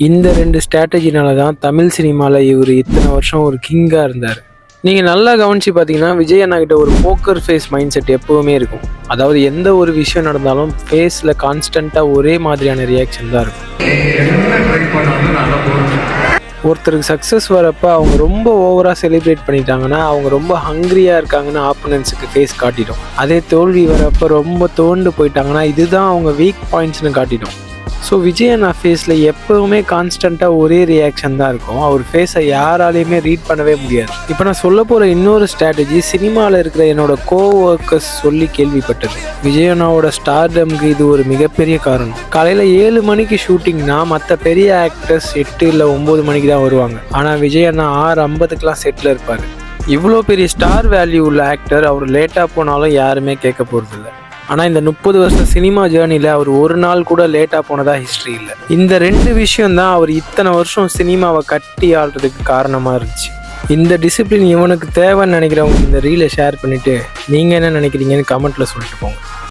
இந்த 2 ஸ்ட்ராட்டஜினால தான் தமிழ் சினிமாவில் இவர் இத்தனை வருஷம் ஒரு கிங்காக இருந்தார். நீங்கள் நல்லா கவனித்து பார்த்தீங்கன்னா விஜய் அண்ணா கிட்ட ஒரு போக்கர் ஃபேஸ் மைண்ட் செட் எப்போவுமே இருக்கும். அதாவது எந்த ஒரு விஷயம் நடந்தாலும் ஃபேஸில் கான்ஸ்டண்ட்டாக ஒரே மாதிரியான ரியாக்ஷன் தான் இருக்கும். ஒருத்தருக்கு சக்ஸஸ் வரப்போ அவங்க ரொம்ப ஓவராக செலிப்ரேட் பண்ணிட்டாங்கன்னா அவங்க ரொம்ப ஹங்க்ரியாக இருக்காங்கன்னு ஆப்போனன்ஸுக்கு ஃபேஸ் காட்டிடும். அதே தோல்வி வரப்போ ரொம்ப தோண்டு போயிட்டாங்கன்னா இதுதான் அவங்க வீக் பாயிண்ட்ஸ்னு காட்டிடும். ஸோ விஜய் அண்ணா ஃபேஸில் எப்போவுமே கான்ஸ்டண்ட்டாக ஒரே ரியாக்ஷன் தான் இருக்கும். அவர் ஃபேஸை யாராலையுமே ரீட் பண்ணவே முடியாது. இப்போ நான் சொல்ல போகிற இன்னொரு ஸ்ட்ராட்டஜி சினிமாவில் இருக்கிற என்னோட கோவொர்க்கர்ஸ் சொல்லி கேள்விப்பட்டது. விஜய் அண்ணாவோட ஸ்டார்டம்க்கு இது ஒரு மிகப்பெரிய காரணம். காலையில் 7 மணிக்கு ஷூட்டிங்னா மற்ற பெரிய ஆக்டர்ஸ் 8 இல்லை 9 மணிக்கு தான் வருவாங்க. ஆனால் விஜய் அண்ணா 6:50க்குலாம் செட்டில் இருப்பார். இவ்வளோ பெரிய ஸ்டார் வேல்யூ உள்ள ஆக்டர் அவர் லேட்டாக போனாலும் யாருமே கேட்க போகிறதில்ல. ஆனால் இந்த 30 வருஷம் சினிமா ஜேர்னியில் அவர் ஒரு நாள் கூட லேட்டாக போனதாக ஹிஸ்ட்ரி இல்லை. இந்த 2 விஷயம்தான் அவர் இத்தனை வருஷம் சினிமாவை கட்டி ஆள்றதுக்கு காரணமாக இருந்துச்சு. இந்த டிசிப்ளின் இவனுக்கு தேவைன்னு நினைக்கிறவங்க இந்த ரீலை ஷேர் பண்ணிவிட்டு நீங்கள் என்ன நினைக்கிறீங்கன்னு கமெண்ட்டில் சொல்லிட்டு போங்க.